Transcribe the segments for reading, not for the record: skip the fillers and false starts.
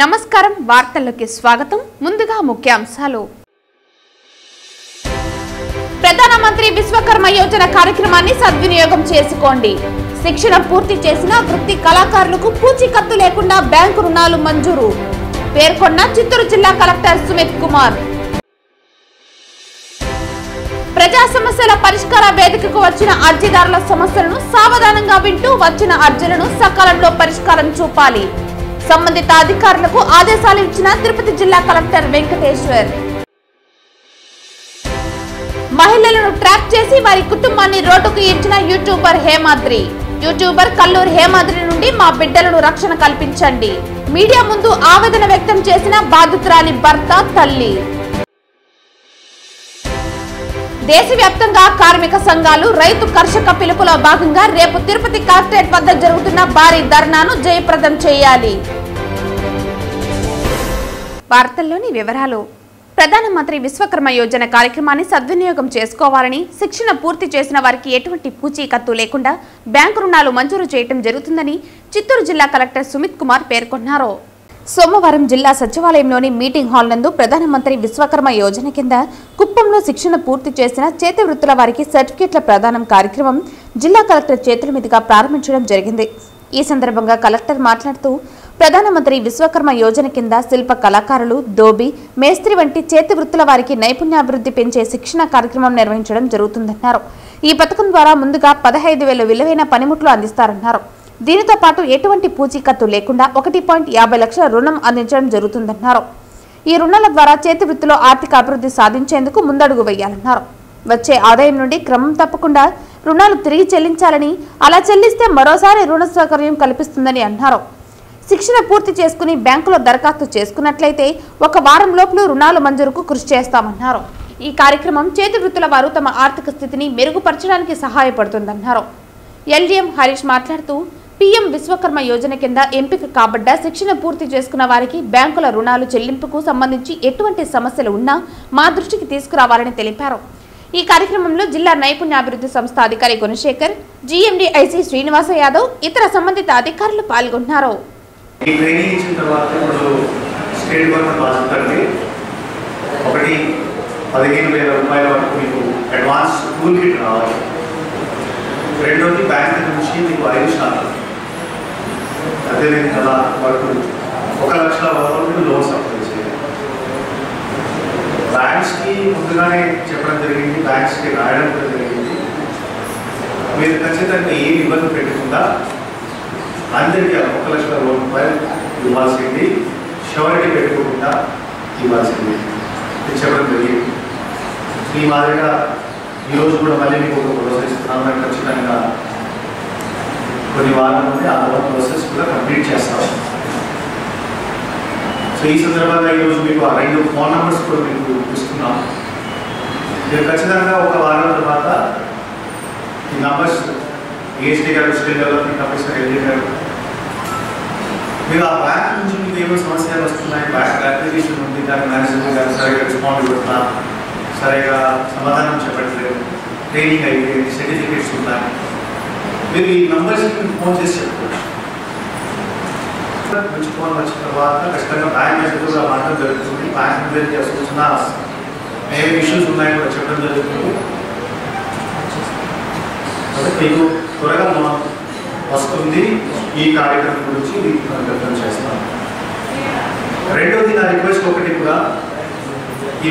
నమస్కారం వార్తల్లోకి స్వాగతం ముందుగా ముఖ్యాంశాలు ప్రధానమంత్రి విశ్వకర్మ యోజన కార్యక్రమాన్ని సద్వినియోగం చేసుకోండి శిక్షణ పూర్తి చేసిన వృత్తి కళాకారులకు పూచీకత్తు లేకుండా బ్యాంకు రుణాలు మంజూరు పేర్కొన్న చిత్తూరు జిల్లా కలెక్టర్ సుమిత్ కుమార్ ప్రజా సమస్యల పరిష్కార వేదికకు వచ్చిన అర్జీదారుల సమస్యలను సావధానంగా వింటూ వచ్చిన అర్జీలను సకాలంలో పరిష్కారం చూపాలి సంబంధిత అధికారులకు ఆదేశాలు ఇచ్చిన తిరుపతి జిల్లా కలెక్టర్ వెంకటేశ్వర్ మహిళలను ట్రాక్ చేసి వారి కుటుంబాన్ని రోడ్డుకు ఈడ్చిన యూట్యూబర్ హేమాద్రి యూట్యూబర్ కల్లూరు హేమాద్రి నుండి మా బిడ్డలను రక్షణ కల్పించండి మీడియా ముందు ఆవేదన వ్యక్తం చేసిన బాధితురాలి భర్త తల్లి దేశవ్యాప్తంగా కార్మిక సంఘాలు రైతు కర్షక పిలుపులో భాగంగా రేపు తిరుపతి కలెక్టరేట్ వద్ద జరుగుతున్న భారీ ధర్నాను జయప్రదం చేయాలి. వార్తల్లోని వివరాలు ప్రధానమంత్రి విశ్వకర్మ యోజన కార్యక్రమాన్ని సద్వినియోగం చేసుకోవాలని శిక్షణ పూర్తి చేసిన వారికి ఎటువంటి పూచీకత్తు లేకుండా బ్యాంకు రుణాలు మంజూరు చేయడం జరుగుతుందని చిత్తూరు జిల్లా కలెక్టర్ సుమిత్ కుమార్ పేర్కొన్నారు. సోమవారం జిల్లా సచివాలయంలోని మీటింగ్ హాల్ నందు ప్రధానమంత్రి విశ్వకర్మ యోజన కింద కుప్పంలో శిక్షణ పూర్తి చేసిన చేతి వృత్తుల వారికి సర్టిఫికెట్ల ప్రదానం కార్యక్రమం జిల్లా కలెక్టర్ చేతుల మీదుగా ప్రారంభించడం జరిగింది. ఈ సందర్భంగా కలెక్టర్ మాట్లాడుతూ ప్రధానమంత్రి విశ్వకర్మ యోజన కింద శిల్ప కళాకారులు దోబి మేస్త్రి వంటి చేతి వృత్తుల వారికి నైపుణ్యాభివృద్ధి పెంచే శిక్షణ కార్యక్రమం నిర్వహించడం జరుగుతుందన్నారు. ఈ పథకం ద్వారా ముందుగా 15,000 విలువైన పనిముట్లు అందిస్తారన్నారు. దీనితో పాటు ఎటువంటి పూచీకత్తు లేకుండా 1.50 లక్షల రుణం అందించడం జరుగుతుందన్నారు. ఈ రుణాల ద్వారా చేతి వృత్తిలో ఆర్థిక అభివృద్ధి సాధించేందుకు ముందడుగు వేయాలన్నారు. వచ్చే ఆదాయం నుండి క్రమం తప్పకుండా రుణాలు తిరిగి చెల్లించాలని, అలా చెల్లిస్తే మరోసారి రుణ సౌకర్యం కల్పిస్తుందని అన్నారు. శిక్షణ పూర్తి చేసుకుని బ్యాంకులో దరఖాస్తు చేసుకున్నట్లయితే 1 వారం లోపల రుణాలు మంజూరుకు కృషి చేస్తామన్నారు. ఈ కార్యక్రమం చేతి వృత్తుల వారు తమ ఆర్థిక స్థితిని మెరుగుపరచడానికి సహాయపడుతుందన్నారు. ఎల్డీఎం హరీష్ మాట్లాడుతూ పీఎం విశ్వకర్మ యోజన కింద ఎంపిక కాబడ్డ శిక్షణ పూర్తి చేసుకున్న వారికి బ్యాంకుల రుణాలు చెల్లింపుకు సంబంధించి ఎటువంటి సమస్యలు ఉన్నా మా దృష్టికి తీసుకురావాలని తెలిపారు. ఈ కార్యక్రమంలో జిల్లా నైపుణ్యాభివృద్ధి సంస్థ అధికారి గుణశేఖర్, జీఎండీ ఐసీ శ్రీనివాస యాదవ్, ఇతర సంబంధిత అధికారులు పాల్గొన్నారు. రెండోది బ్యాంక్ నుంచి మీకు 5 శాతం అదేవిధంగా వరకు 1 లక్షల వరకు లోన్స్ అప్లై చేయాలి. బ్యాంక్స్కి ముందుగానే చెప్పడం జరిగింది, బ్యాంక్స్కి రాయడం కూడా జరిగింది. మీరు ఖచ్చితంగా ఏమి ఇబ్బంది పెట్టకుండా అందరికీ 1 లక్షల రూపాయలు ఇవ్వాల్సింది, షూరిటీ పెట్టుకోకుండా ఇవ్వాల్సింది చెప్పడం జరిగింది. ఈ మాదిరిగా ఈరోజు కూడా మళ్ళీ మీకు ఒక ప్రాసెస్ ఇస్తున్నాను. ఖచ్చితంగా కొన్ని వారాల నుండి ఆ ప్రాసెస్ కూడా కంప్లీట్ చేస్తాం. సో ఈ సందర్భంగా ఈరోజు మీకు ఆ 2 ఫోన్ నెంబర్స్ కూడా మీకు ఇస్తున్నాం. మీరు ఖచ్చితంగా 1 వారం తర్వాత ఈ నంబర్స్ ఏఎస్టీ గారు, స్టేట్ డెవలప్మెంట్ ఆఫీసర్ ఎల్డీ గారు, మీరు ఆ బ్యాంక్ నుంచి మీకు ఏమో సమస్యలు వస్తున్నాయి, బ్యాంక్ అప్లికేషన్ ఉంది, దాని మేనేజ్మెంట్ గారు సరిగ్గా రెస్పాండ్ పెడుతున్నారు, సరిగా సమాధానం చెప్పట్లేదు, ట్రైనింగ్ అయిపోయింది, సర్టిఫికేట్స్ ఉన్నాయి, మీరు ఈ నంబర్స్కి ఫోన్ చేసి చెప్పుకోవచ్చు. మంచి ఫోన్ వచ్చిన తర్వాత ఖచ్చితంగా బ్యాంక్ మేనేజర్ కూడా మాట్లాడడం జరుగుతుంది. బ్యాంక్ మేనేజర్ సూచన ఏమి ఇష్యూస్ ఉన్నాయో కూడా చెప్పడం జరుగుతుంది. కాబట్టి మీకు త్వరగా లోన్ వస్తుంది. ఈ కార్యక్రమం గురించి వ్యక్తం చేస్తాం. రెండోది నా రిక్వెస్ట్ ఒకటి కూడా, ఈ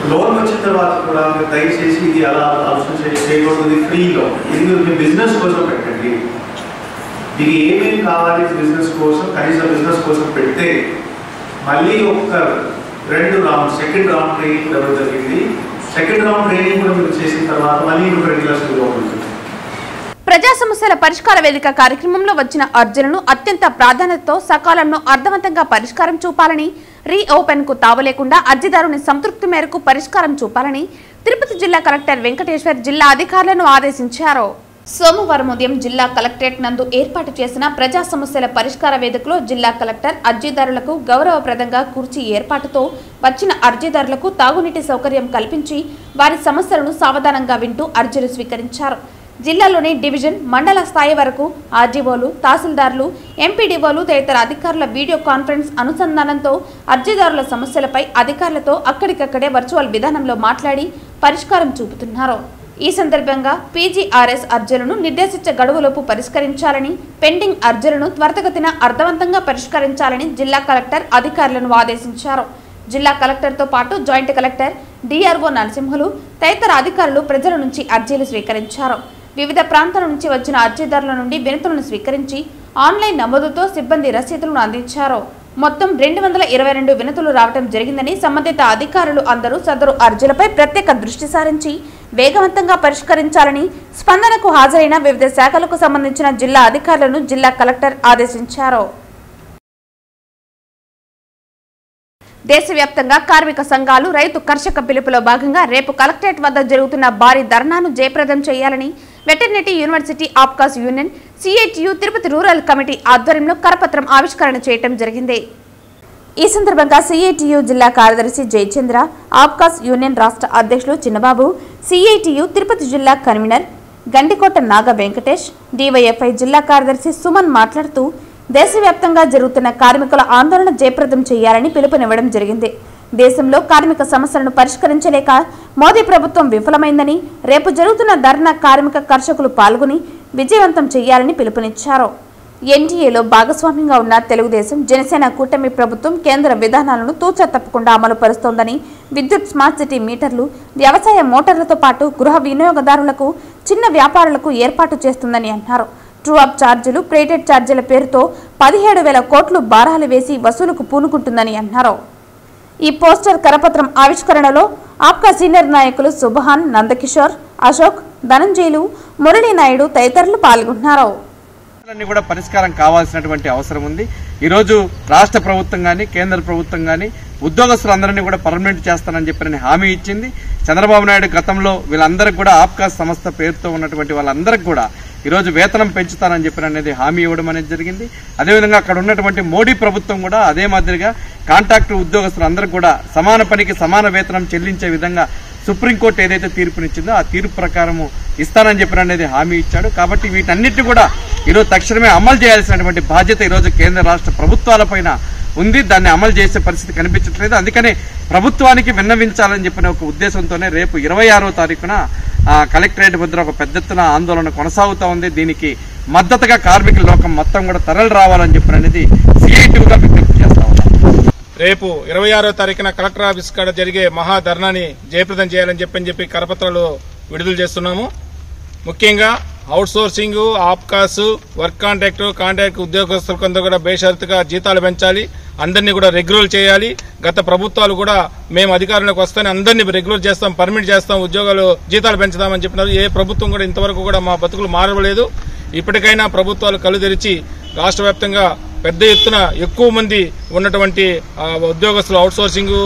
లోన్ వచ్చిన తర్వాత కూడా మీరు దయచేసి ఇది అలా ఆలోచన చేయకూడదు. ఫ్రీ లోన్, ఇది మీరు బిజినెస్ కోసం పెట్టండి. ఇది ఏమేమి కావాలి బిజినెస్ కోసం, కనీసం బిజినెస్ కోసం పెడితే మళ్ళీ ఒక 2 రౌండ్ సెకండ్ రౌండ్ ట్రైనింగ్ ఇవ్వడం జరిగింది. సెకండ్ రౌండ్ ట్రైనింగ్ కూడా మీరు చేసిన తర్వాత మళ్ళీ 2 లక్షల లోన్ ఉంటుంది. ప్రజా సమస్యల పరిష్కార వేదిక కార్యక్రమంలో వచ్చిన అర్జీలను అత్యంత ప్రాధాన్యతతో సకాలంలో అర్థవంతంగా పరిష్కారం చూపాలని, రీఓపెన్ కు తావలేకుండా అర్జీదారుని సంతృప్తి మేరకు పరిష్కారం చూపాలని తిరుపతి జిల్లా కలెక్టర్ వెంకటేశ్వర్ జిల్లా అధికారులను ఆదేశించారు. సోమవారం ఉదయం జిల్లా కలెక్టరేట్ నందు ఏర్పాటు చేసిన ప్రజా సమస్యల పరిష్కార వేదికలో జిల్లా కలెక్టర్ అర్జీదారులకు గౌరవప్రదంగా కుర్చీ ఏర్పాటుతో వచ్చిన అర్జీదారులకు తాగునీటి సౌకర్యం కల్పించి వారి సమస్యలను సావధానంగా వింటూ అర్జీలు స్వీకరించారు. జిల్లాలోని డివిజన్ మండల స్థాయి వరకు ఆర్డీఓలు, తహసీల్దార్లు, ఎంపీడీఓలు తదితర అధికారుల వీడియో కాన్ఫరెన్స్ అనుసంధానంతో అర్జీదారుల సమస్యలపై అధికారులతో అక్కడికక్కడే వర్చువల్ విధానంలో మాట్లాడి పరిష్కారం చూపుతున్నారు. ఈ సందర్భంగా పీజీఆర్ఎస్ అర్జీలను నిర్దేశించ గడువులోపు పరిష్కరించాలని, పెండింగ్ అర్జీలను త్వరితగతిన అర్థవంతంగా పరిష్కరించాలని జిల్లా కలెక్టర్ అధికారులను ఆదేశించారు. జిల్లా కలెక్టర్తో పాటు జాయింట్ కలెక్టర్, డిఆర్ఓ నరసింహులు తదితర అధికారులు ప్రజల నుంచి అర్జీలు స్వీకరించారు. వివిధ ప్రాంతాల నుంచి వచ్చిన అర్జీదారుల నుండి వినతులను స్వీకరించి ఆన్లైన్ నమోదుతో సిబ్బంది రసీదులను అందించారు. మొత్తం 222 వినతులు రావడం జరిగిందని, సంబంధిత అధికారులు అందరూ సదరు అర్జీలపై ప్రత్యేక దృష్టి సారించి వేగవంతంగా పరిష్కరించాలని స్పందనకు హాజరైన వివిధ శాఖలకు సంబంధించిన జిల్లా అధికారులను జిల్లా కలెక్టర్ ఆదేశించారు. దేశవ్యాప్తంగా కార్మిక సంఘాలు రైతు కర్షక పిలుపులో భాగంగా రేపు కలెక్టరేట్ వద్ద జరుగుతున్న భారీ ధర్నాను జయప్రదం చేయాలని veterinary university APCOS union, CITU Tirupati rural committee ఆధ్వర్యంలో కరపత్రం ఆవిష్కరణ చేయడం జరిగింది. ఈ సందర్భంగా సిఐటియు జిల్లా కార్యదర్శి జయచంద్ర, ఆప్కాస్ యూనియన్ రాష్ట్ర అధ్యక్షులు చిన్నబాబు, సిఐటియు తిరుపతి జిల్లా కన్వీనర్ గండికోట నాగ వెంకటేష్, డివైఎఫ్ఐ జిల్లా కార్యదర్శి సుమన్ మాట్లాడుతూ దేశవ్యాప్తంగా జరుగుతున్న కార్మికుల ఆందోళన జయప్రదం చేయాలని పిలుపునివ్వడం జరిగింది. దేశంలో కార్మిక సమస్యలను పరిష్కరించలేక మోదీ ప్రభుత్వం విఫలమైందని, రేపు జరుగుతున్న ధర్నా కార్మిక కర్షకులు పాల్గొని విజయవంతం చేయాలని పిలుపునిచ్చారు. ఎన్డీఏలో భాగస్వామ్యంగా ఉన్న తెలుగుదేశం, జనసేన కూటమి ప్రభుత్వం కేంద్ర విధానాలను తూచా తప్పకుండా అమలు పరుస్తోందని, విద్యుత్, స్మార్ట్ సిటీ మీటర్లు, వ్యవసాయ మోటార్లతో పాటు గృహ వినియోగదారులకు, చిన్న వ్యాపారులకు ఏర్పాటు చేస్తుందని అన్నారు. ట్రూ అప్ ఛార్జీలు, ప్రేటెడ్ ఛార్జీల పేరుతో 17,000 కోట్లు భారాలు వేసి వసూలుకు పూనుకుంటుందని అన్నారు. ఈ పోస్టర్ కరపత్రం ఆవిష్కరణలో ఆప్కా సీనియర్ నాయకులు సుబహాన్, నందకిషోర్, అశోక్, ధనంజయులు, మురళీనాయుడు తదితరులు పాల్గొన్నారు. కూడా పరిష్కారం కావాల్సినటువంటి అవసరం ఉంది. ఈరోజు రాష్ట్ర ప్రభుత్వం కానీ, కేంద్ర ప్రభుత్వం కానీ ఉద్యోగస్తులందరినీ కూడా పర్మనెంట్ చేస్తానని చెప్పి హామీ ఇచ్చింది. చంద్రబాబు నాయుడు గతంలో వీళ్ళందరికీ కూడా ఆప్కాస్ సంస్థ పేరుతో ఉన్నటువంటి వాళ్ళందరికీ కూడా ఈరోజు వేతనం పెంచుతానని చెప్పి అనేది హామీ ఇవ్వడం అనేది జరిగింది. అదేవిధంగా అక్కడ ఉన్నటువంటి మోడీ ప్రభుత్వం కూడా అదే మాదిరిగా కాంట్రాక్టు ఉద్యోగస్తులందరికీ కూడా సమాన పనికి సమాన వేతనం చెల్లించే విధంగా సుప్రీంకోర్టు ఏదైతే తీర్పునిచ్చిందో ఆ తీర్పు ప్రకారము ఇస్తానని చెప్పి అనేది హామీ ఇచ్చాడు. కాబట్టి వీటన్నిటిని కూడా ఈరోజు తక్షణమే అమలు చేయాల్సినటువంటి బాధ్యత ఈరోజు కేంద్ర రాష్ట్ర ప్రభుత్వాలపైన ఉంది. దాన్ని అమలు చేసే పరిస్థితి కనిపించట్లేదు. అందుకనే ప్రభుత్వానికి విన్నవించాలని చెప్పిన ఒక ఉద్దేశంతోనే రేపు 26వ తారీఖున కలెక్టరేట్ వద్ద ఒక పెద్ద ఎత్తున ఆందోళన కొనసాగుతూ ఉంది. దీనికి మద్దతుగా కార్మికుల లోకం మొత్తం కూడా తరలి రావాలని చెప్పిన అనేది సిఐటిగా విజ్ఞప్తి చేస్తా ఉన్నాం. రేపు 26వ తారీఖున కలెక్టర్ ఆఫీస్ కాడ జరిగే మహాధర్నాని జయప్రదం చేయాలని చెప్పి కరపత్రాలు విడుదల చేస్తున్నాము. ముఖ్యంగా outsourcing, APCOS, work contract ఉద్యోగస్తులందరూ కూడా బేషరతుగా జీతాలు పెంచాలి, అందరినీ కూడా రెగ్యులర్ చేయాలి. గత ప్రభుత్వాలు కూడా మేము అధికారంలోకి వస్తానే అందరినీ రెగ్యులర్ చేస్తాం, పర్మిట్ చేస్తాం, ఉద్యోగాలు జీతాలు పెంచుతామని చెప్పినారు. ఏ ప్రభుత్వం కూడా ఇంతవరకు కూడా మా బతుకులు మారలేదు. ఇప్పటికైనా ప్రభుత్వాలు కళ్ళు తెరిచి రాష్ట్ర వ్యాప్తంగా పెద్ద ఎత్తున ఎక్కువ మంది ఉన్నటువంటి ఉద్యోగస్తులు, అవుట్ సోర్సింగ్,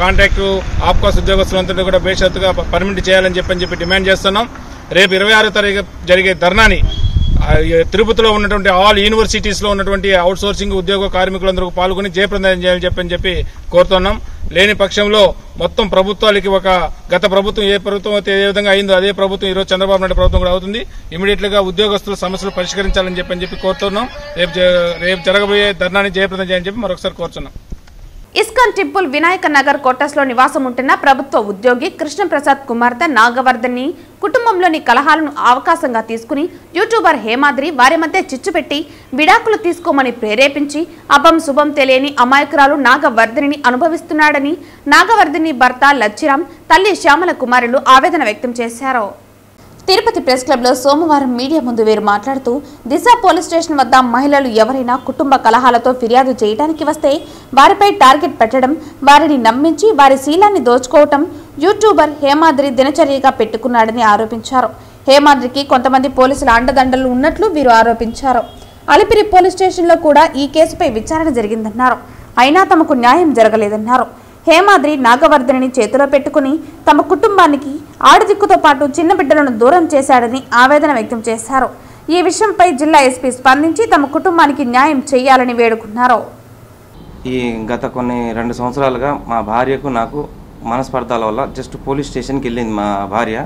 కాంట్రాక్టు, ఆప్కాస్ ఉద్యోగస్తులందరినీ కూడా బేషరతుగా పర్మిట్ చేయాలని చెప్పి డిమాండ్ చేస్తున్నాం. రేపు 26వ తారీఖు జరిగే ధర్నాని తిరుపతిలో ఉన్నటువంటి ఆల్ యూనివర్సిటీస్ లో ఉన్నటువంటి అవుట్ సోర్సింగ్ ఉద్యోగ కార్మికులందరూ పాల్గొని జయప్రదం చేయాలని చెప్పి కోరుతున్నాం. లేని పక్షంలో మొత్తం ప్రభుత్వాలకి ఒక గత ప్రభుత్వం ఏ ప్రభుత్వం అయితే ఏ విధంగా అయిందో అదే ప్రభుత్వం ఈరోజు చంద్రబాబు నాయుడు ప్రభుత్వం కూడా అవుతుంది. ఇమీడియట్ గా ఉద్యోగస్తుల సమస్యలు పరిష్కరించాలని చెప్పి కోరుతున్నాం. రేపు జరగబోయే ధర్నాని జయప్రదం చేయాలని చెప్పి మరొకసారి కోరుతున్నాం. ఇస్కాన్ టెంపుల్ వినాయక నగర్ కోటర్స్ లో నివాసం ఉంటున్న ప్రభుత్వ ఉద్యోగి కృష్ణప్రసాద్ కుమార్తె నాగవర్ధని కుటుంబంలోని కలహాలను అవకాశంగా తీసుకుని యూట్యూబర్ హేమాద్రి వారి మధ్య చిచ్చుపెట్టి విడాకులు తీసుకోమని ప్రేరేపించి అభం శుభం తెలియని అమాయకురాలు నాగవర్ధనిని అనుభవిస్తున్నాడని నాగవర్ధని భర్త లచ్చిరామ్, తల్లి శ్యామల కుమారులు ఆవేదన వ్యక్తం చేశారు. తిరుపతి ప్రెస్ క్లబ్ లో సోమవారం మీడియా ముందు వీరు మాట్లాడుతూ దిశ పోలీస్ స్టేషన్ వద్ద మహిళలు ఎవరైనా కుటుంబ కలహాలతో ఫిర్యాదు చేయడానికి వస్తే వారిపై టార్గెట్ పెట్టడం, వారిని నమ్మించి వారి శీలాన్ని దోచుకోవటం యూట్యూబర్ హేమాద్రి దినచర్యగా పెట్టుకున్నాడని ఆరోపించారు. హేమాద్రికి కొంతమంది పోలీసుల అండదండలు ఉన్నట్లు వీరు ఆరోపించారు. అలిపిరి పోలీస్ స్టేషన్లో కూడా ఈ కేసుపై విచారణ జరిగిందన్నారు. అయినా తమకు న్యాయం జరగలేదన్నారు. హేమాద్రి నాగవర్ధనిని చేతిలో పెట్టుకుని తమ కుటుంబానికి ఆడదిక్కుతో పాటు చిన్న బిడ్డలను దూరం చేశాడని ఆవేదన వ్యక్తం చేశారు. ఈ విషయంపై జిల్లా ఎస్పీ స్పందించి తమ కుటుంబానికి న్యాయం చేయాలని వేడుకున్నారు. ఈ గత 2 సంవత్సరాలుగా మా భార్యకు నాకు మనస్పర్ధాల వల్ల జస్ట్ పోలీస్ స్టేషన్కి వెళ్ళింది మా భార్య.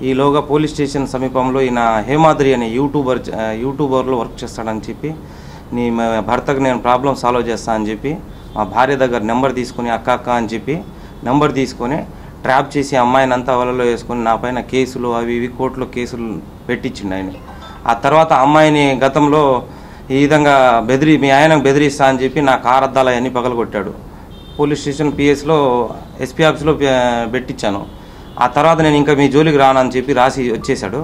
ఈలోగా పోలీస్ స్టేషన్ సమీపంలో ఈయన హేమాద్రి అనే యూట్యూబర్లో వర్క్ చేస్తాడని చెప్పి నీ భర్తకు నేను ప్రాబ్లం సాల్వ్ చేస్తా అని చెప్పి మా భార్య దగ్గర నెంబర్ తీసుకుని అక్క అని చెప్పి నెంబర్ తీసుకొని ట్రాప్ చేసి అమ్మాయిని అంతా వలలో వేసుకొని నా పైన కేసులు అవి ఇవి కోర్టులో కేసులు పెట్టించిండు ఆయన. ఆ తర్వాత అమ్మాయిని గతంలో ఈ విధంగా మీ ఆయనకు బెదిరిస్తా అని చెప్పి నా కార్ అద్దాలు అవన్నీ పగలగొట్టాడు. పోలీస్ స్టేషన్ పిఎస్లో ఎస్పీ ఆఫీస్లో పెట్టించాను. ఆ తర్వాత నేను ఇంకా మీ జోలికి రానని చెప్పి రాసి వచ్చేసాడు.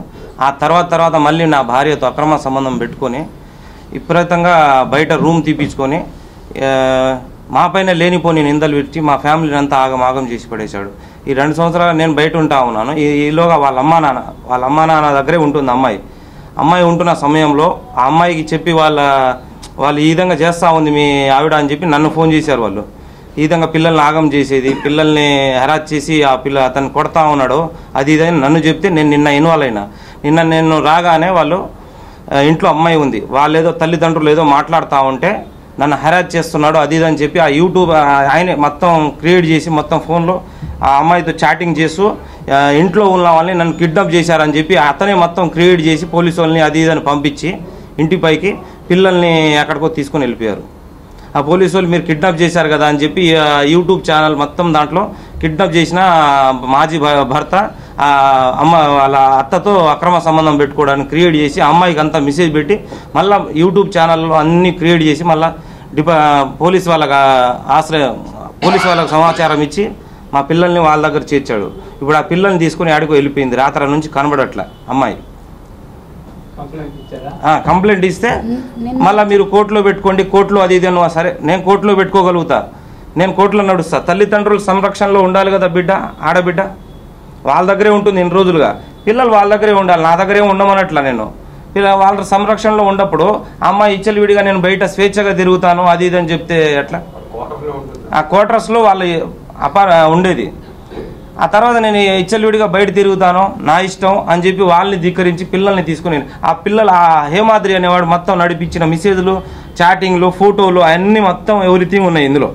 ఆ తర్వాత మళ్ళీ నా భార్యతో అక్రమ సంబంధం పెట్టుకొని విపరీతంగా బయట రూమ్ తీపించుకొని మా పైన లేనిపోని నిందలు పెట్టి మా ఫ్యామిలీని అంతా ఆగమాగం చేసి పడేశాడు. ఈ 2 సంవత్సరాలు నేను బయట ఉంటా ఉన్నాను. ఈలోగా వాళ్ళ అమ్మా నాన్న దగ్గరే ఉంటుంది అమ్మాయి ఉంటున్న సమయంలో ఆ అమ్మాయికి చెప్పి వాళ్ళు ఈ విధంగా చేస్తూ ఉంది మీ ఆవిడ అని చెప్పి నన్ను ఫోన్ చేశారు. వాళ్ళు ఈ విధంగా పిల్లల్ని ఆగం చేసేది, పిల్లల్ని హెరాస్ చేసి అతను కొడతా ఉన్నాడు అది ఇదని నన్ను చెప్తే నేను నిన్న ఇన్వాల్వ్ అయినా. నేను రాగానే వాళ్ళు ఇంట్లో అమ్మాయి ఉంది, వాళ్ళు ఏదో తల్లిదండ్రులు ఏదో మాట్లాడుతూ ఉంటే నన్ను హెరాస్ చేస్తున్నాడు అది ఇదని చెప్పి ఆ యూట్యూబ్ ఆయన మొత్తం క్రియేట్ చేసి మొత్తం ఫోన్లో ఆ అమ్మాయితో చాటింగ్ చేస్తూ ఇంట్లో ఉన్న వాళ్ళని నన్ను కిడ్నాప్ చేశారని చెప్పి అతనే మొత్తం క్రియేట్ చేసి పోలీసు వాళ్ళని అది ఇదని పంపించి ఇంటిపైకి పిల్లల్ని ఎక్కడికో తీసుకొని వెళ్ళిపోయారు. ఆ పోలీసు వాళ్ళు మీరు కిడ్నాప్ చేశారు కదా అని చెప్పి యూట్యూబ్ ఛానల్ మొత్తం దాంట్లో కిడ్నాప్ చేసిన మాజీ భర్త అమ్మ వాళ్ళ అత్తతో అక్రమ సంబంధం పెట్టుకోవడానికి క్రియేట్ చేసి అమ్మాయికి అంతా మెసేజ్ పెట్టి మళ్ళీ యూట్యూబ్ ఛానల్లో అన్నీ క్రియేట్ చేసి మళ్ళీ పోలీసు వాళ్ళకు సమాచారం ఇచ్చి మా పిల్లల్ని వాళ్ళ దగ్గర చేర్చాడు. ఇప్పుడు ఆ పిల్లల్ని తీసుకుని ఆడికి వెళ్ళిపోయింది. రాత్రి నుంచి కనబడట్లే అమ్మాయి. కంప్లైంట్ ఇస్తే మళ్ళీ మీరు కోర్టులో పెట్టుకోండి, కోర్టులో అది ఇది అను. సరే నేను కోర్టులో పెట్టుకోగలుగుతా, నేను కోర్టులో నడుస్తా. తల్లిదండ్రుల సంరక్షణలో ఉండాలి కదా ఆడబిడ్డ వాళ్ళ దగ్గరే ఉంటుంది ఇన్ని రోజులుగా. పిల్లలు వాళ్ళ దగ్గరే ఉండాలి, నా దగ్గరే ఉండమనట్లా. నేను వాళ్ళ సంరక్షణలో ఉన్నప్పుడు అమ్మాయి ఇచ్చలివిడిగా నేను బయట స్వేచ్ఛగా తిరుగుతాను అది ఇది అని చెప్తే ఎట్లా? ఆ క్వార్టర్స్లో వాళ్ళు ఉండేది. ఆ తర్వాత నేను ఇచ్చలివిడిగా బయట తిరుగుతాను నా ఇష్టం అని చెప్పి వాళ్ళని ధిక్కరించి పిల్లల్ని తీసుకుని ఆ హేమాద్రి అనేవాడు మొత్తం నడిపించిన మెసేజ్లు, చాటింగ్లు, ఫోటోలు అన్నీ మొత్తం ఎవ్రీథింగ్ ఉన్నాయి ఇందులో.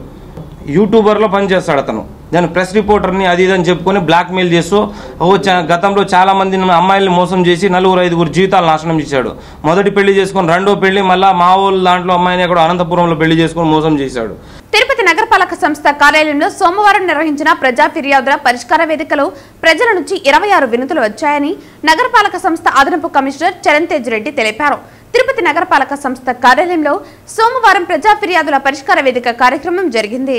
యూట్యూబర్లో పనిచేస్తాడు అతను. నేను ప్రెస్ రిపోర్టర్ని అది ఇదని చెప్పుకొని బ్లాక్మెయిల్ చేస్తూ గతంలో చాలా మంది అమ్మాయిల్ని మోసం చేసి 4-5 జీవితాలు నాశనం చేశాడు. మొదటి పెళ్లి చేసుకొని రెండో పెళ్లి మళ్ళీ మా ఊళ్ళో దాంట్లో అమ్మాయిని ఎక్కడ అనంతపురంలో పెళ్లి చేసుకొని మోసం చేశాడు. తిరుపతి నగరపాలక సంస్థ కార్యాలయంలో సోమవారం నిర్వహించిన ప్రజా ఫిర్యాదుల పరిష్కార వేదికలో ప్రజల నుంచి 26 వినతులు వచ్చాయని నగరపాలక సంస్థ అదనపు కమిషనర్ చరణ్ తేజ్ రెడ్డి తెలిపారు. తిరుపతి నగరపాలక సంస్థ కార్యాలయంలో సోమవారం ప్రజా ఫిర్యాదుల పరిష్కార వేదిక కార్యక్రమం జరిగింది.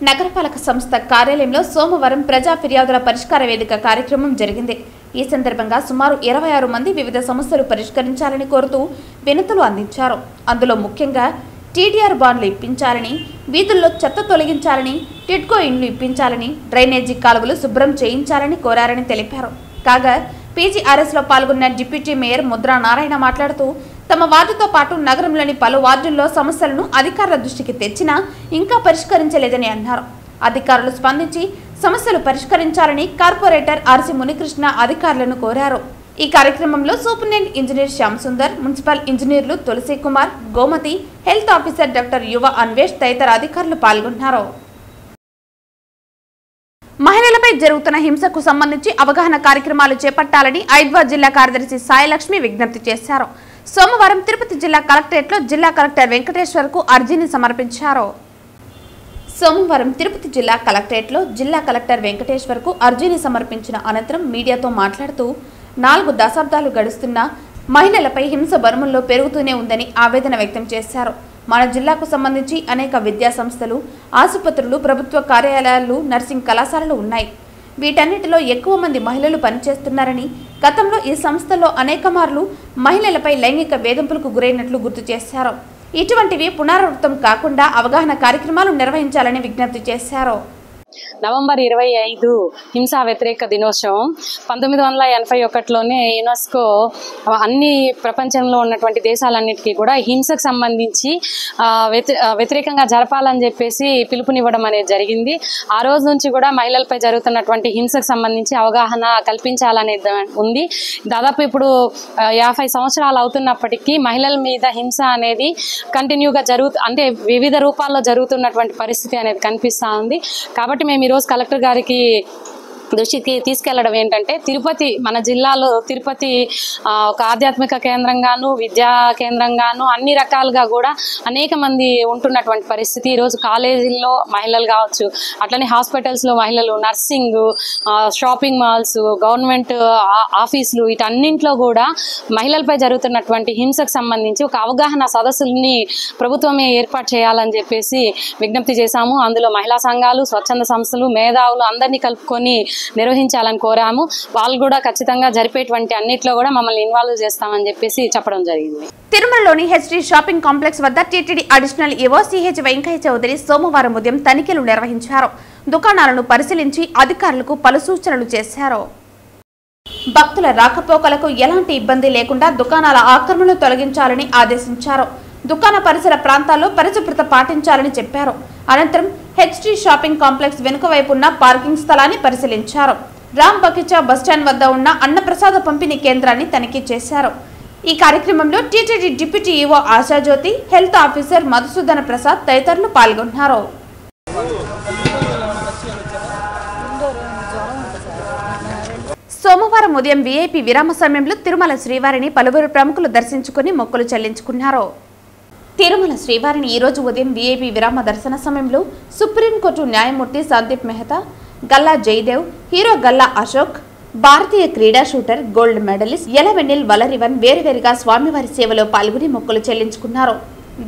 నగరపాలక సంస్థ కార్యాలయంలో సోమవారం ప్రజా ఫిర్యాదుల పరిష్కార వేదిక కార్యక్రమం జరిగింది. ఈ సందర్భంగా సుమారు 26 మంది వివిధ సమస్యలు పరిష్కరించాలని కోరుతూ వినతులు అందించారు. అందులో ముఖ్యంగా టీడీఆర్ బాండ్లు ఇప్పించాలని, వీధుల్లో చెత్త తొలగించాలని, టిడ్కో ఇండ్లు ఇప్పించాలని, డ్రైనేజీ కాలువలు శుభ్రం చేయించాలని కోరారని తెలిపారు. కాగా పీజీఆర్ఎస్లో పాల్గొన్న డిప్యూటీ మేయర్ ముద్రా నారాయణ మాట్లాడుతూ తమ వార్డుతో పాటు నగరంలోని పలు వార్డుల్లో సమస్యలను అధికారుల దృష్టికి తెచ్చినా ఇంకా పరిష్కరించలేదని అన్నారు. అధికారులు స్పందించి సమస్యలు పరిష్కరించాలని కార్పొరేటర్ ఆర్సి మునికృష్ణ అధికారులను కోరారు. ఈ కార్యక్రమంలో superintendent engineer Shyam Sundar, municipal ఇంజనీర్లు Tulasi Kumar, Gomathi, health officer doctor Yuva Anvesh తదితర అధికారులు పాల్గొన్నారు. మహిళలపై జరుగుతున్న హింసకు సంబంధించి అవగాహన కార్యక్రమాలు చేపట్టాలని ఐద్వా జిల్లా కార్యదర్శి సాయిలక్ష్మి విజ్ఞప్తి చేశారు. సోమవారం తిరుపతి జిల్లా కలెక్టరేట్లో జిల్లా కలెక్టర్ వెంకటేశ్వర్కు అర్జీని సమర్పించారు. సోమవారం తిరుపతి జిల్లా కలెక్టరేట్లో జిల్లా కలెక్టర్ వెంకటేశ్వర్కు అర్జీని సమర్పించిన అనంతరం మీడియాతో మాట్లాడుతూ 4 దశాబ్దాలు గడుస్తున్నా మహిళలపై హింస బరుముల్లో పెరుగుతూనే ఉందని ఆవేదన వ్యక్తం చేశారు. మన జిల్లాకు సంబంధించి అనేక విద్యా సంస్థలు, ఆసుపత్రులు, ప్రభుత్వ కార్యాలయాలు, నర్సింగ్ కళాశాలలు ఉన్నాయి. వీటన్నిటిలో ఎక్కువ మంది మహిళలు పనిచేస్తున్నారని, గతంలో ఈ సంస్థల్లో అనేక మార్లు మహిళలపై లైంగిక వేధింపులకు గురైనట్లు గుర్తు చేశారు. ఇటువంటివి పునరావృతం కాకుండా అవగాహన కార్యక్రమాలు నిర్వహించాలని విజ్ఞప్తి చేశారు. నవంబర్ 25 హింసా వ్యతిరేక దినోత్సవం 1981లోనే యునెస్కో అన్ని ప్రపంచంలో ఉన్నటువంటి దేశాలన్నిటికీ కూడా హింసకు సంబంధించి వ్యతిరేకంగా జరపాలని చెప్పేసి పిలుపునివ్వడం అనేది జరిగింది. ఆ రోజు నుంచి కూడా మహిళలపై జరుగుతున్నటువంటి హింసకు సంబంధించి అవగాహన కల్పించాలనేది ఉంది. దాదాపు ఇప్పుడు 50 సంవత్సరాలు అవుతున్నప్పటికీ మహిళల మీద హింస అనేది కంటిన్యూగా అంటే వివిధ రూపాల్లో జరుగుతున్నటువంటి పరిస్థితి అనేది కనిపిస్తూ ఉంది. కాబట్టి మేము ఈరోజు కలెక్టర్ గారికి దృష్టికి తీసుకెళ్లడం ఏంటంటే తిరుపతి, మన జిల్లాలో తిరుపతి ఒక ఆధ్యాత్మిక కేంద్రంగాను, విద్యా కేంద్రంగాను అన్ని రకాలుగా కూడా అనేక మంది ఉంటున్నటువంటి పరిస్థితి. ఈరోజు కాలేజీల్లో మహిళలు కావచ్చు, అట్లనే హాస్పిటల్స్లో మహిళలు, నర్సింగ్, షాపింగ్ మాల్స్, గవర్నమెంట్ ఆఫీసులు, వీటన్నింటిలో కూడా మహిళలపై జరుగుతున్నటువంటి హింసకు సంబంధించి ఒక అవగాహన సదస్సుల్ని ప్రభుత్వమే ఏర్పాటు చేయాలని చెప్పేసి విజ్ఞప్తి చేశాము. అందులో మహిళా సంఘాలు, స్వచ్ఛంద సంస్థలు, మేధావులు అందరినీ కలుపుకొని నిర్వహించాలని కోరాము. వాళ్ళు కూడా ఖచ్చితంగా జరిపేటువంటి అన్నిట్లో కూడా మమ్మల్ని ఇన్వాల్వ్ చేస్తామని చెప్పేసి చెప్పడం జరిగింది. తిరుమలలోని హెచ్డి షాపింగ్ కాంప్లెక్స్ వద్ద TTD additional EO CH Venkaiah Chowdary సోమవారం ఉదయం తనిఖీలు నిర్వహించారు. దుకాణాలను పరిశీలించి అధికారులకు పలు సూచనలు చేశారు. భక్తుల రాకపోకలకు ఎలాంటి ఇబ్బంది లేకుండా దుకాణాల ఆక్రమణలు తొలగించాలని ఆదేశించారు. దుకాణ పరిసర ప్రాంతాల్లో పరిశుభ్రత పాటించాలని చెప్పారు. అనంతరం హెచ్డి షాపింగ్ కాంప్లెక్స్ వెనుక వైపు ఉన్న పార్కింగ్ స్థలాన్ని పరిశీలించారు. రామ్ బకిచా బస్టాండ్ వద్ద ఉన్న అన్నప్రసాద పంపిణీ కేంద్రాన్ని తనిఖీ చేశారు. ఈ కార్యక్రమంలో TTD deputy EO Ashajyothi, health officer Madhusudana Prasad తదితరులు పాల్గొన్నారు. సోమవారం ఉదయం వీఐపీ విరామ సమయంలో తిరుమల శ్రీవారిని పలువురు ప్రముఖులు దర్శించుకుని మొక్కులు చెల్లించుకున్నారు. తిరుమల శ్రీవారిని ఈరోజు ఉదయం వీఐపీ విరామ దర్శన సమయంలో సుప్రీంకోర్టు న్యాయమూర్తి సందీప్ మెహతా, గల్లా జయదేవ్, హీరో గల్లా అశోక్, భారతీయ క్రీడా షూటర్, గోల్డ్ మెడలిస్ట్ యలవెన్నెల్ వలరివన్ వేరువేరుగా స్వామివారి సేవలో పాల్గొని మొక్కులు చెల్లించుకున్నారు.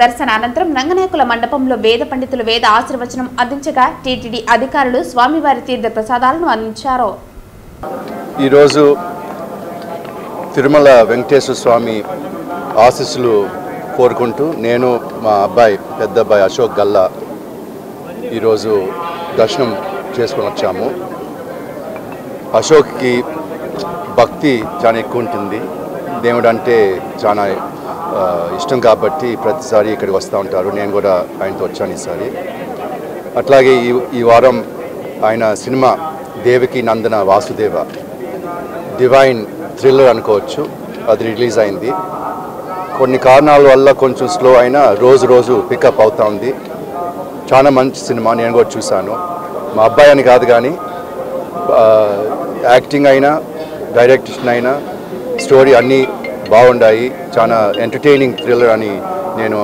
దర్శన అనంతరం రంగనాయకుల మండపంలో వేద పండితులు వేద ఆశీర్వచనం అందించగా టీటీడీ అధికారులు స్వామివారి తీర్థ ప్రసాదాలను అందించారు. ఈరోజు తిరుమల వెంకటేశ్వర స్వామి ఆశీస్సులు కోరుకుంటూ నేను, మా అబ్బాయి, పెద్ద అబ్బాయి అశోక్ గల్లా ఈరోజు దర్శనం చేసుకొని వచ్చాము. అశోక్కి భక్తి చాలా ఎక్కువ ఉంటుంది. దేవుడు అంటే చాలా ఇష్టం కాబట్టి ప్రతిసారి ఇక్కడికి వస్తూ ఉంటారు. నేను కూడా ఆయనతో వచ్చాను ఈసారి. అట్లాగే ఈ వారం ఆయన సినిమా దేవకి నందన వాసుదేవ డివైన్ థ్రిల్లర్ అనుకోవచ్చు, అది రిలీజ్ అయింది. కొన్ని కారణాల వల్ల కొంచెం స్లో అయినా రోజు రోజు పికప్ అవుతా ఉంది. చాలా మంచి సినిమా, నేను కూడా చూశాను. మా అబ్బాయి అని కాదు కానీ యాక్టింగ్ అయినా, డైరెక్షన్ అయినా, స్టోరీ అన్నీ బాగుండాయి. చాలా ఎంటర్టైనింగ్ థ్రిల్లర్ అని నేను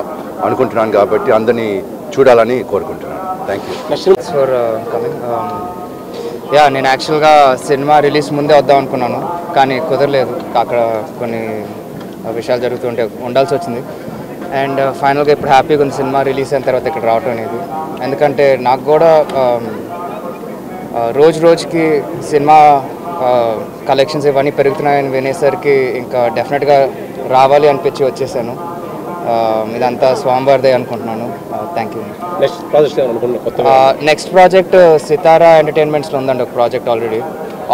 అనుకుంటున్నాను కాబట్టి అందరినీ చూడాలని కోరుకుంటున్నాను. Thank you for coming. నేను యాక్చువల్గా సినిమా రిలీజ్ ముందే వద్దాం అనుకున్నాను, కానీ కుదరలేదు. అక్కడ కొన్ని విషయాలు జరుగుతుంటే ఉండాల్సి వచ్చింది. అండ్ ఫైనల్గా ఇప్పుడు హ్యాపీగా ఉంది సినిమా రిలీజ్ అయిన తర్వాత ఇక్కడ రావటం అనేది. ఎందుకంటే నాకు కూడా రోజు రోజుకి సినిమా కలెక్షన్స్ ఇవన్నీ పెరుగుతున్నాయని వినేసరికి ఇంకా డెఫినెట్గా రావాలి అనిపించి వచ్చేసాను. ఇదంతా స్వామివారిదే అనుకుంటున్నాను. Thank you. నెక్స్ట్ ప్రాజెక్ట్ సితారా ఎంటర్టైన్మెంట్స్లో ఉందండి ఒక ప్రాజెక్ట్.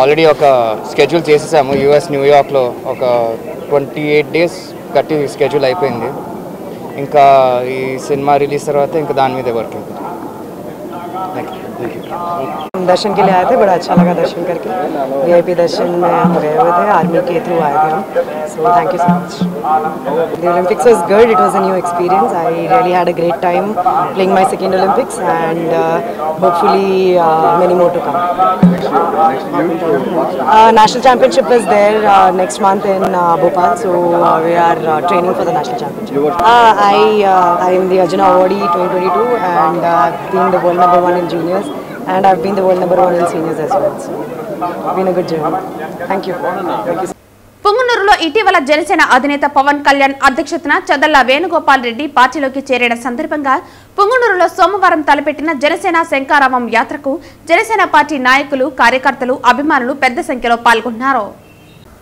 ఆల్రెడీ ఒక స్కెడ్యూల్ చేసేసాము. యూఎస్ న్యూయార్క్లో ఒక 28 days కట్టి స్కెడ్యూల్ అయిపోయింది. ఇంకా ఈ సినిమా రిలీజ్ తర్వాత ఇంకా దాని మీదే వర్క్ ఉంటుంది. दर्शन के लिए आए थे, बड़ा अच्छा लगा दर्शन करके. वीआईपी दर्शन में हम गए हुए थे, आर्मी के थ्रू आए थे हम. So thank you so much. The Olympics was good. It was a new experience. I really had a great time playing my second Olympics, and hopefully many more to come. National championship is there next month in Bhopal, so we are training for the national championship. I am the Arjuna Awardee 2022, and I've been the world number 1 in juniors, and I've been the world number 1 in seniors as well. So it's been a good journey. Thank you. పుంగనూరులో ఇటీవల జనసేన అధినేత పవన్ కళ్యాణ్ అధ్యక్షతన చదల్ల వేణుగోపాల్ రెడ్డి పార్టీలోకి చేరిన సందర్భంగా పుంగనూరులో సోమవారం తలపెట్టిన జనసేన శంఖారావం యాత్రకు Janasena party నాయకులు, కార్యకర్తలు, అభిమానులు పెద్ద సంఖ్యలో పాల్గొన్నారు.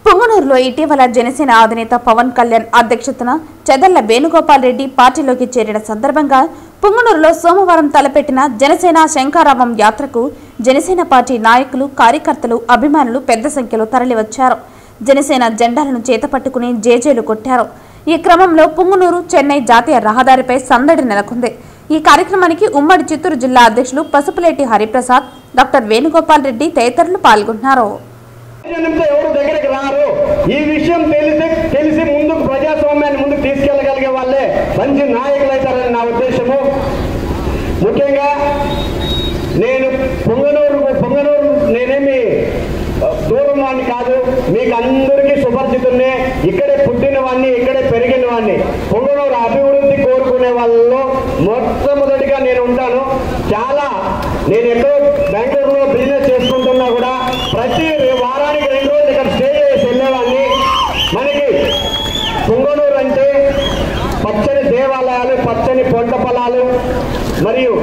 పుంగనూరులో ఇటీవల జనసేన అధినేత పవన్ కళ్యాణ్ అధ్యక్షతన చదల్ల వేణుగోపాల్ రెడ్డి పార్టీలోకి చేరిన సందర్భంగా పుంగనూరులో సోమవారం తలపెట్టిన జనసేన శంఖారావం యాత్రకు జనసేన పార్టీ నాయకులు, కార్యకర్తలు, అభిమానులు పెద్ద సంఖ్యలో తరలివచ్చారు. జనసేన జెండాలను చేతపట్టుకుని జేజేలు కొట్టారు. ఈ క్రమంలో పుంగనూరు చెన్నై జాతీయ రహదారిపై సందడి నెలకొంది. ఈ కార్యక్రమానికి ఉమ్మడి చిత్తూరు జిల్లా అధ్యక్షులు పసుపులేటి హరిప్రసాద్, డాక్టర్ వేణుగోపాల్ రెడ్డి తదితరులు పాల్గొన్నారు. ఈ విషయం తెలిసి ముందుకు ప్రజాస్వామ్యాన్ని ముందుకు తీసుకెళ్లగలిగే వాళ్ళే మంచి నాయకులు అవుతారని నా ఉద్దేశము. ముఖ్యంగా నేను పొంగనూరు నేనేమి వాడిని కాదు, మీకు అందరికీ సుపరిచితున్నే, ఇక్కడే పుట్టిన వాడిని, ఇక్కడే పెరిగిన వాడిని. పొంగనూరు అభివృద్ధి కోరుకునే వాళ్ళలో మొట్టమొదటిగా నేను ఉంటాను. నేను ఎక్కడో బెంగళూరులో బిజినెస్ చేసుకుంటున్నా కూడా ప్రతి వారానికి 2 రోజులు ఇక్కడ స్టే చేసి వెళ్ళేవాడిని. మనకి పొంగనూరు అంటే పచ్చని దేవాలయాలు, పచ్చని పంట పొలాలు, మరియు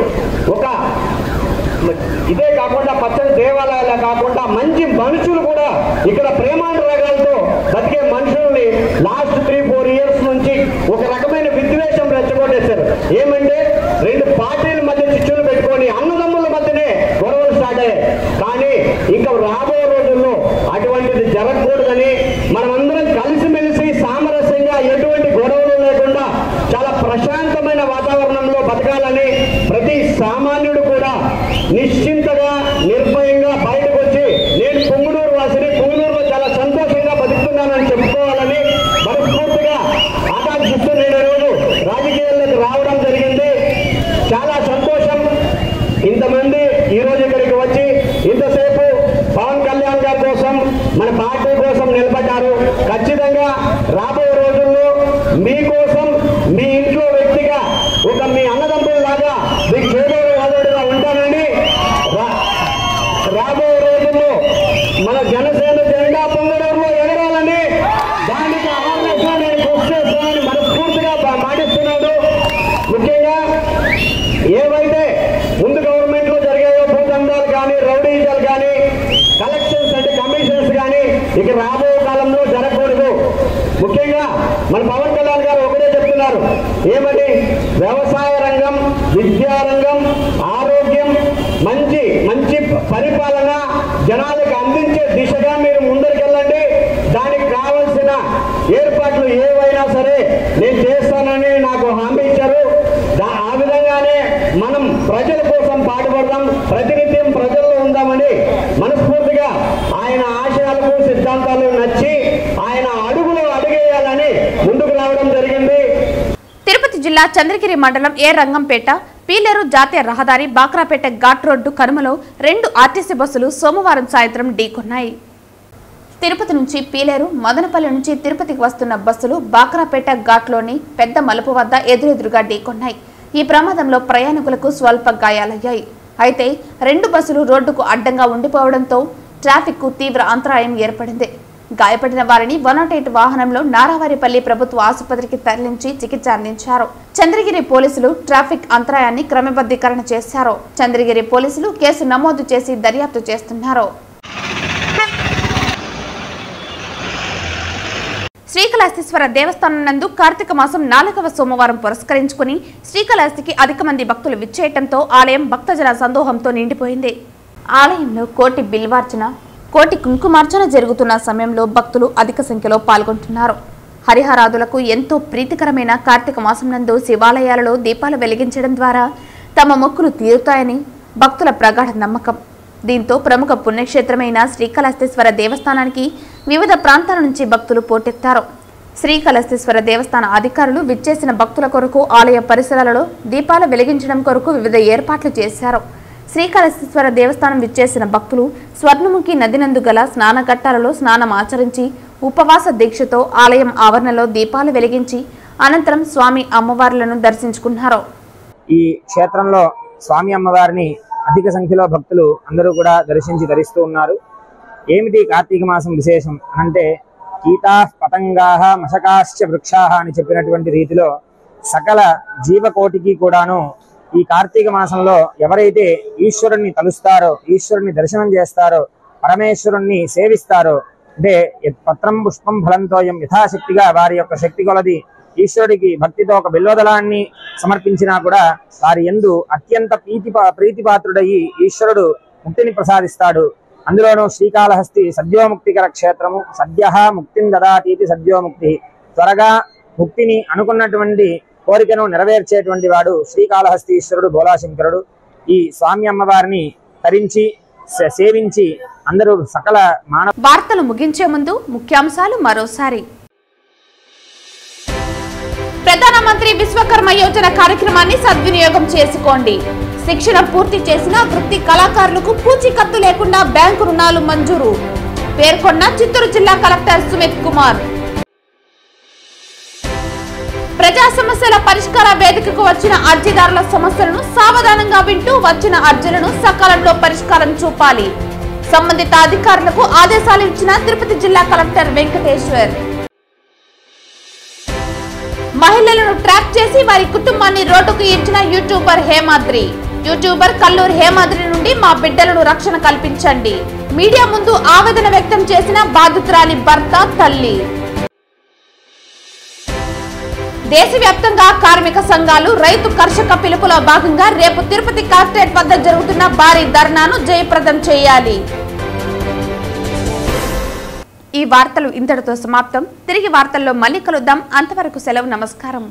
ఇదే కాకుండా పచ్చని దేవాలయాలే కాకుండా మంచి మనుషులు కూడా ఇక్కడ ప్రేమానురాగాలతో బతికే మనుషుల్ని లాస్ట్ 3-4 ఇయర్స్ నుంచి ఒక రకమైన విద్వేషం రెచ్చగొట్టేశారు. ఏమంటే 2 పార్టీల మధ్య చిచ్చులు పెట్టుకొని అన్నదమ్ముల మధ్యనే గొడవలు స్టార్ట్ అయ్యాయి. కానీ ఇంకా రాబోయే రోజుల్లో అటువంటిది జరగకూడదని మనమందరం కలిసిమెలిసి సామరస్యంగా ఎటువంటి గొడవలు లేకుండా చాలా ప్రశాంతమైన వాతావరణంలో బతకాలని ప్రతి సామాన్యుడు కూడా నిశ్చింతగా నిర్భయంగా బయటకు వచ్చి నేను పొంగనూరు వాసిని, పొంగనూరులో చాలా సంతోషంగా బతుకుతున్నానని చెప్పుకోవాలని మనస్ఫూర్తిగా ఆకాంక్షిస్తూ నేను ఈరోజు రాజకీయాల్లోకి రావడం జరిగింది. చాలా సంతోషం. ఇంతమంది ఈరోజు ఇక్కడికి వచ్చి ఇంతసేపు పవన్ కళ్యాణ్ గారి కోసం, మన పార్టీ కోసం నిలబడ్డారు. ఖచ్చితంగా రాబోయే రోజుల్లో మీకోసం, మీ ఇంట్లో వ్యక్తిగా మీ అన్నదమ్ముల్లాగా మీకు చేదోడుగా ఉంటానని, రాబోయే రోజుల్లో మన జనసేన జెండా పొంగనూరులో ఎగరాలని, దానికి అవేర్నెస్ నేను కృషి చేస్తానని మనస్ఫూర్తిగా మాటిస్తున్నాను. ముఖ్యంగా ఏవైతే ముందు గవర్నమెంట్ లో జరిగాయో భూదందాలు కానీ, రౌడీజాలు కానీ, కలెక్షన్స్ అంటే కమిషన్స్ కానీ ఇక రాబోయే కాలంలో జరగకూడదు. ముఖ్యంగా మన పవన్ కళ్యాణ్ గారు ఒకటే చెప్తున్నారు, ఏమని? వ్యవసాయ రంగం, విద్యారంగం, ఆరోగ్యం, మంచి పరిపాలన జనాలకు అందించే దిశగా మీరు ముందరికెళ్ళండి. దానికి కావలసిన ఏర్పాట్లు ఏవైనా సరే నేను చేస్తానని నాకు హామీ ఇచ్చారు. ఆ విధంగానే మనం ప్రజల కోసం పాటుపడదాం, ప్రతినిత్యం ప్రజల్లో ఉందామని మనస్ఫూర్తిగా ఆయన ఆశయాలకు, సిద్ధాంతాలు నచ్చి ఆయన అడుగులో అడుగేయాలని ముందుకు రావడం జరిగింది. తిరుపతి జిల్లా చంద్రగిరి మండలం ఏ రంగంపేట పీలేరు జాతీయ రహదారి బాక్రాపేట ఘాట్ రోడ్డు కనుమలో 2 ఆర్టీసీ బస్సులు సోమవారం సాయంత్రం ఢీకొన్నాయి. తిరుపతి నుంచి పీలేరు, మదనపల్లి నుంచి తిరుపతికి వస్తున్న బస్సులు బాక్రాపేట ఘాట్లోని పెద్ద మలుపు వద్ద ఎదురెదురుగా ఢీకొన్నాయి. ఈ ప్రమాదంలో ప్రయాణికులకు స్వల్ప గాయాలయ్యాయి. అయితే 2 బస్సులు రోడ్డుకు అడ్డంగా ఉండిపోవడంతో ట్రాఫిక్కు తీవ్ర అంతరాయం ఏర్పడింది. గాయపడిన వారిని 108 వాహనంలో నారావారిపల్లి ప్రభుత్వ ఆసుపత్రికి తరలించి చికిత్స అందించారు. చంద్రగిరి పోలీసులు ట్రాఫిక్ అంతరాయాన్ని క్రమబద్ధీకరణ చేశారు. చంద్రగిరి పోలీసులు కేసు నమోదు చేసి దర్యాప్తు చేస్తున్నారు. శ్రీకాళహస్తీశ్వర దేవస్థానం నందు కార్తీక మాసం 4వ సోమవారం పురస్కరించుకుని శ్రీకాళహస్తికి అధిక మంది భక్తులు విచ్చేయటంతో ఆలయం భక్తజన సందోహంతో నిండిపోయింది. ఆలయంలో కోటి బిల్వార్చన, కోటి కుంకుమార్చన జరుగుతున్న సమయంలో భక్తులు అధిక సంఖ్యలో పాల్గొంటున్నారు. హరిహరాదులకు ఎంతో ప్రీతికరమైన కార్తీక మాసం నందు శివాలయాలలో దీపాలు వెలిగించడం ద్వారా తమ మొక్కులు తీరుతాయని భక్తుల ప్రగాఢ నమ్మకం. దీంతో ప్రముఖ పుణ్యక్షేత్రమైన శ్రీకాళహస్తీశ్వర దేవస్థానానికి వివిధ ప్రాంతాల నుంచి భక్తులు పోటెత్తారు. శ్రీకాళహస్తీశ్వర దేవస్థాన అధికారులు విచ్చేసిన భక్తుల కొరకు ఆలయ పరిసరాలలో దీపాలు వెలిగించడం కొరకు వివిధ ఏర్పాట్లు చేశారు. శ్రీకాళహస్తీశ్వర దేవస్థానం విచ్చేసిన భక్తులు స్వర్ణముఖి నది నందు గల స్నానఘట్టాలలో స్నానం ఆచరించి ఉపవాస దీక్షతో ఆలయం ఆవరణలో దీపాలు వెలిగించి అనంతరం స్వామి అమ్మవార్లను దర్శించుకున్నారు. ఈ క్షేత్రంలో స్వామి అమ్మవారిని అధిక సంఖ్యలో భక్తులు అందరూ కూడా దర్శించి ధరిస్తూ ఉన్నారు. ఏమిటి కార్తీక మాసం విశేషం అంటే, కీతా పతంగాహ మశకాశ్చ వృక్షాహ అని చెప్పినటువంటి రీతిలో సకల జీవకోటికి కూడాను ఈ కార్తీక మాసంలో ఎవరైతే ఈశ్వరుణ్ణి తలుస్తారో, ఈశ్వరుణ్ణి దర్శనం చేస్తారో, పరమేశ్వరుణ్ణి సేవిస్తారో, అంటే పత్రం పుష్పం ఫలంతోయం యథాశక్తిగా వారి యొక్క శక్తి కొలది ఈశ్వరుడికి భక్తితో ఒక బిల్వదళాన్ని సమర్పించినా కూడా వారి యందు అత్యంత ప్రీతిపాత్రుడయి ఈశ్వరుడు ముక్తిని ప్రసాదిస్తాడు. అందులోనూ శ్రీకాళహస్తి సద్యోముక్తికర క్షేత్రము. సద్య ముక్తిం దదాతీతి సద్యోముక్తి. త్వరగా ముక్తిని అనుకున్నటువంటి కోరికను నెరవేర్చేటువంటి వాడు శ్రీకాళహస్తీశ్వరుడు బోలాశంకరుడు. ఈ స్వామి అమ్మవారిని తరించి సేవించి అందరూ సకల మానవ. వార్తలు ముగించే ముందు ముఖ్యాంశాలు మరోసారి. ప్రధానమంత్రి విశ్వకర్మ యోజన కార్యక్రమాన్ని సద్వినియోగం చేసుకోండి. శిక్షణ పూర్తి చేసిన వృత్తి కళాకారులకు పూచీకత్తు లేకుండా బ్యాంకు రుణాలు మంజూరు. పేర్కొన్న చిత్తూరు జిల్లా కలెక్టర్ సుమిత్ కుమార్. ప్రజా సమస్యల పరిష్కార వేదికకు వచ్చిన అర్జీదారుల సమస్యలను సావధానంగా వింటూ వచ్చిన అర్జీలను సకాలంలో పరిష్కారం చూపాలి. సంబంధిత అధికారులకు ఆదేశాలు ఇచ్చిన తిరుపతి జిల్లా కలెక్టర్ వెంకటేశ్వర్. మహిళలను ట్రాప్ చేసి వారి కుటుంబాన్ని రోడ్డుకు ఈడ్చిన యూట్యూబర్ హేమాద్రి. యూట్యూబర్ కల్లూరు హేమాద్రి నుండి మా బిడ్డలను రక్షణ కల్పించండి. మీడియా ముందు ఆవేదన వ్యక్తం చేసిన బాధితురాలి భర్త, తల్లి. దేశవ్యాప్తంగా కార్మిక సంఘాలు రైతు కర్షక పిలుపులో భాగంగా రేపు తిరుపతి కలెక్టరేట్ వద్ద జరుగుతున్న భారీ ధర్నాను జయప్రదం చేయాలి. ఈ వార్తలు ఇంతటితో సమాప్తం. తిరిగి వార్తల్లో మళ్ళీ కలుద్దాం. అంతవరకు సెలవు. నమస్కారం.